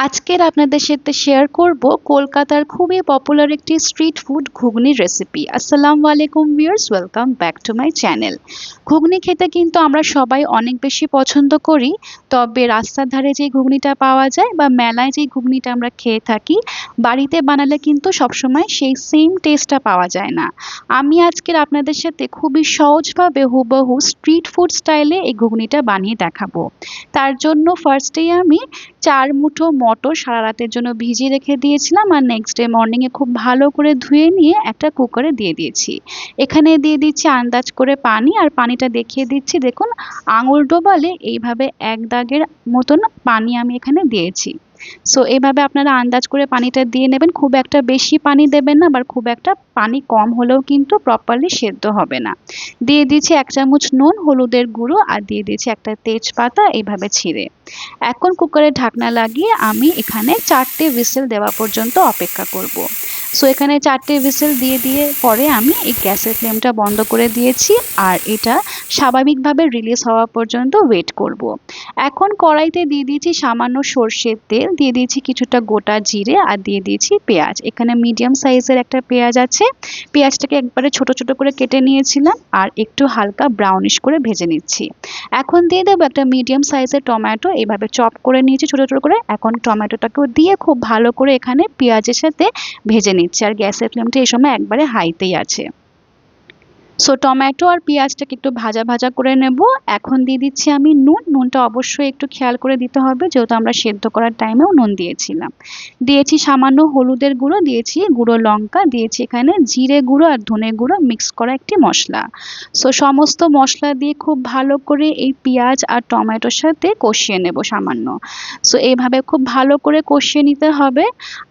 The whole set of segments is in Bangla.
আজকের আপনাদের সাথে শেয়ার করব কলকাতার খুবই পপুলার একটি স্ট্রিট ফুড ঘুগনির রেসিপি। আসসালামু আলাইকুম viewers, welcome back to my channel. ঘুগনি খেতে কিন্তু আমরা সবাই অনেক বেশি পছন্দ করি, তবে রাস্তার ধারে যে ঘুগনিটা পাওয়া যায় বা মেলায় যে ঘুগনিটা আমরা খেয়ে থাকি, বাড়িতে বানালে কিন্তু সবসময় সেই সেম টেস্টটা পাওয়া যায় না। আমি আজকের আপনাদের সাথে খুবই সহজভাবে হুবহু স্ট্রিট ফুড স্টাইলে এই ঘুগনিটা বানিয়ে দেখাবো। তার জন্য ফার্স্টেই আমি ৪ মুঠো মটর সারা রাতের জন্য ভিজিয়ে রেখে দিয়েছিলাম আর নেক্সট ডে মর্নিংয়ে খুব ভালো করে ধুয়ে নিয়ে একটা কুকারে দিয়ে দিয়েছি। এখানে দিয়ে দিচ্ছি আন্দাজ করে পানি, আর পানিটা দেখিয়ে দিচ্ছি, দেখুন আঙুল ডোবালে এইভাবে ১ দাগের মতন পানি আমি এখানে দিয়েছি। সো এভাবে আপনারা আন্দাজ করে পানিটা দিয়ে নেবেন, খুব একটা বেশি পানি দেবেন না, আবার খুব একটা পানি কম হলেও কিন্তু প্রপারলি সেদ্ধ হবে না। দিয়ে দিচ্ছি ১ চামচ নুন, হলুদের গুঁড়ো আর দিয়ে দিচ্ছি একটা তেজপাতা এইভাবে ছিঁড়ে। এখন কুকারের ঢাকনা লাগিয়ে আমি এখানে ৪টে হুইসেল দেওয়া পর্যন্ত অপেক্ষা করব। সো এখানে ৪টে হুইসেল দিয়ে পরে আমি এই গ্যাসের ফ্লেমটা বন্ধ করে দিয়েছি আর এটা স্বাভাবিকভাবে রিলিজ হওয়া পর্যন্ত ওয়েট করব। এখন কড়াইতে দিয়ে দিয়েছি সামান্য সর্ষের তেল, দিয়ে দিয়েছি কিছুটা গোটা জিরে আর দিয়ে দিয়েছি পেঁয়াজ। এখানে মিডিয়াম সাইজের একটা পেঁয়াজ আছে, পেঁয়াজটাকে একবারে ছোট ছোট করে কেটে নিয়েছিলাম আর একটু হালকা ব্রাউনিশ করে ভেজে নিচ্ছি। এখন দিয়ে দেবো একটা মিডিয়াম সাইজের টমেটো, এইভাবে চপ করে নিয়েছি ছোট ছোট করে। এখন টমেটোটাকেও দিয়ে খুব ভালো করে এখানে পেঁয়াজের সাথে ভেজে নিচ্ছি আর গ্যাসের ফ্লেমটা এই সময় একবারে হাইতেই আছে। সো টমেটো আর পেঁয়াজটাকে একটু ভাজা ভাজা করে নেব। এখন দিয়ে দিচ্ছি আমি নুন, নুনটা অবশ্যই একটু খেয়াল করে দিতে হবে যেহেতু আমরা সেদ্ধ করার টাইমেও নুন দিয়েছিলাম। দিয়েছি সামান্য হলুদের গুঁড়ো, দিয়েছি গুঁড়ো লঙ্কা, দিয়েছি এখানে জিরে গুঁড়ো আর ধনে গুঁড়ো মিক্স করা একটি মশলা। সো সমস্ত মশলা দিয়ে খুব ভালো করে এই পেঁয়াজ আর টমেটোর সাথে কষিয়ে নেব সামান্য। সো এইভাবে খুব ভালো করে কষিয়ে নিতে হবে।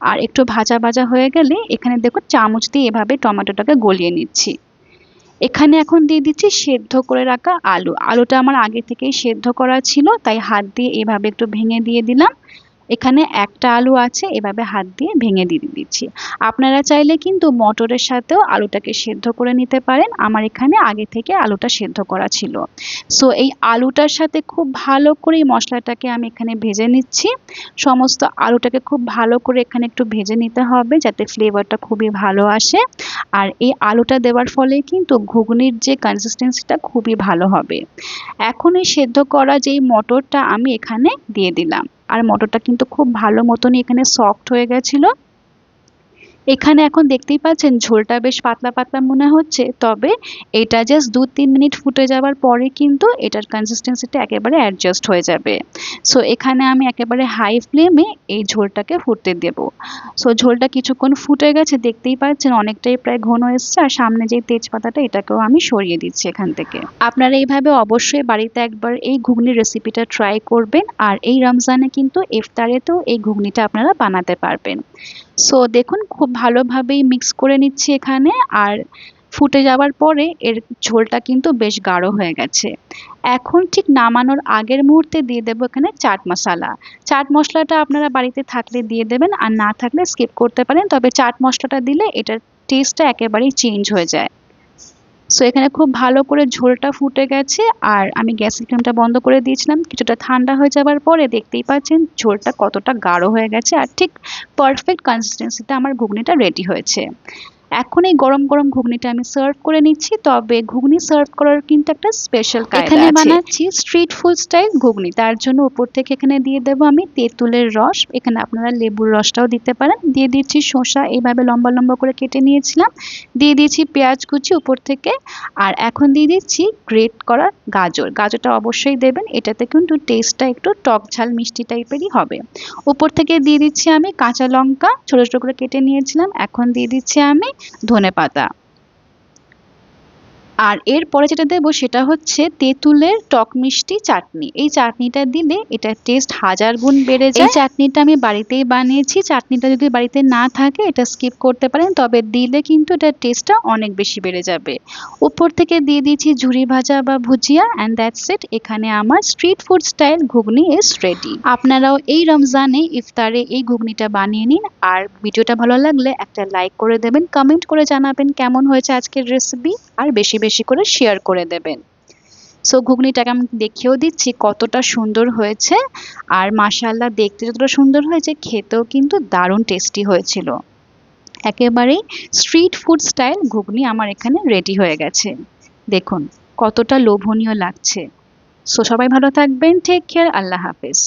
আর একটু ভাজা ভাজা হয়ে গেলে এখানে দেখো চামচ দিয়ে এভাবে টমেটোটাকে গলিয়ে নিচ্ছি। এখানে এখন দিয়ে দিচ্ছি সেদ্ধ করে রাখা আলু। আলুটা আমার আগে থেকেই সেদ্ধ করা ছিল, তাই হাত দিয়ে এভাবে একটু ভেঙে দিয়ে দিলাম। এখানে একটা আলু আছে, এভাবে হাত দিয়ে ভেঙে দিয়ে দিচ্ছি। আপনারা চাইলে কিন্তু মটরের সাথেও আলুটাকে সেদ্ধ করে নিতে পারেন, আমার এখানে আগে থেকে আলুটা সেদ্ধ করা ছিল। সো এই আলুটার সাথে খুব ভালো করে এই মশলাটাকে আমি এখানে ভেজে নিচ্ছি। সমস্ত আলুটাকে খুব ভালো করে এখানে একটু ভেজে নিতে হবে যাতে ফ্লেভারটা খুবই ভালো আসে। আর এই আলুটা দেওয়ার ফলে কিন্তু ঘুগনির যে কনসিস্টেন্সিটা খুবই ভালো হবে। এখন এই সেদ্ধ করা যেই মটরটা আমি এখানে দিয়ে দিলাম, আর মটরটা কিন্তু খুব ভালো মতনই এখানে সফট হয়ে গেছিলো। এখানে এখন দেখতেই পাচ্ছেন ঝোলটা বেশ পাতলা পাতলা মনে হচ্ছে, তবে এটা জাস্ট ২-৩ মিনিট ফুটে যাওয়ার পরে কিন্তু এটার কনসিস্টেন্সিটা একেবারে অ্যাডজাস্ট হয়ে যাবে। সো এখানে আমি একেবারে হাই ফ্লেমে এই ঝোলটাকে ফুটতে দেব। সো ঝোলটা কিছুক্ষণ ফুটে গেছে, দেখতেই পাচ্ছেন অনেকটাই প্রায় ঘন এসছে, আর সামনে যে তেজপাতাটা এটাকেও আমি সরিয়ে দিচ্ছি এখান থেকে। আপনারা এইভাবে অবশ্যই বাড়িতে একবার এই ঘুগনির রেসিপিটা ট্রাই করবেন, আর এই রমজানে কিন্তু ইফতারেতেও এই ঘুগনিটা আপনারা বানাতে পারবেন। সো দেখুন খুব ভালোভাবেই মিক্স করে নিচ্ছি এখানে, আর ফুটে যাওয়ার পরে এর ঝোলটা কিন্তু বেশ গাঢ় হয়ে গেছে। এখন ঠিক নামানোর আগের মুহূর্তে দিয়ে দেবো এখানে চাট মশলা। চাট মশলাটা আপনারা বাড়িতে থাকলে দিয়ে দেবেন, আর না থাকলে স্কিপ করতে পারেন, তবে চাট মশলাটা দিলে এটার টেস্টটা একেবারেই চেঞ্জ হয়ে যায়। সো এখানে খুব ভালো করে ঝোলটা ফুটে গেছে আর আমি গ্যাসের ফ্লেমটা বন্ধ করে দিয়েছিলাম। কিছুটা ঠান্ডা হয়ে যাবার পরে দেখতেই পাচ্ছেন ঝোলটা কতটা গাঢ় হয়ে গেছে, আর ঠিক পারফেক্ট কনসিস্টেন্সিতে আমার ঘুগনিটা রেডি হয়েছে। এখন এই গরম গরম ঘুগনিটা আমি সার্ভ করে নিচ্ছি, তবে ঘুগনি সার্ভ করার কিন্তু একটা স্পেশাল কায়দা আছে। এখানে বানাচ্ছি স্ট্রিট ফুড স্টাইল ঘুগনি, তার জন্য উপর থেকে এখানে দিয়ে দেবো আমি তেঁতুলের রস, এখানে আপনারা লেবুর রসটাও দিতে পারেন। দিয়ে দিচ্ছি শসা, এইভাবে লম্বা লম্বা করে কেটে নিয়েছিলাম। দিয়ে দিচ্ছি পেঁয়াজ কুচি উপর থেকে, আর এখন দিয়ে দিচ্ছি গ্রেট করা গাজর। গাজরটা অবশ্যই দেবেন, এটাতে কিন্তু টেস্টটা একটু টক ঝাল মিষ্টি টাইপেরই হবে। উপর থেকে দিয়ে দিচ্ছি আমি কাঁচা লঙ্কা ছোট ছোট করে কেটে নিয়েছিলাম। এখন দিয়ে দিচ্ছি আমি ধনেপাতা। আর এরপরে যেটা দেবো সেটা হচ্ছে তেঁতুলের টক মিষ্টি চাটনি। এই চাটনিটা দিলে এটার টেস্ট হাজার গুণ বেড়ে যায়। এই চাটনিটা আমি বাড়িতেই বানিয়েছি, চাটনিটা যদি বাড়িতে না থাকে এটা স্কিপ করতে পারেন, তবে দিলে কিন্তু এটার টেস্টটা অনেক বেশি বেড়ে যাবে। উপর থেকে দিয়ে দিয়েছি ঝুরি ভাজা বা ভুজিয়া, অ্যান্ড দ্যাটস ইট। এখানে আমার street food style ghugni is ready. আপনারাও এই রমজানে ইফতারে এই ঘুগনিটা বানিয়ে নিন, আর ভিডিওটা ভালো লাগলে একটা লাইক করে দেবেন, কমেন্ট করে জানাবেন কেমন হয়েছে আজকের রেসিপি, আর বেশি বেশি করে শেয়ার করে দেবেন। সো ঘুগনিটাকে আমি দেখিয়েও দিচ্ছি কতটা সুন্দর হয়েছে। আর মাশাআল্লাহ দেখতে যতটা সুন্দর হয়েছে খেতেও কিন্তু দারুণ টেস্টি হয়েছিল। একেবারেই স্ট্রিট ফুড স্টাইল ঘুগনি আমার এখানে রেডি হয়ে গেছে। দেখুন কতটা লোভনীয় লাগছে। সো সবাই ভালো থাকবেন, টেক কেয়ার, আল্লাহ হাফেজ।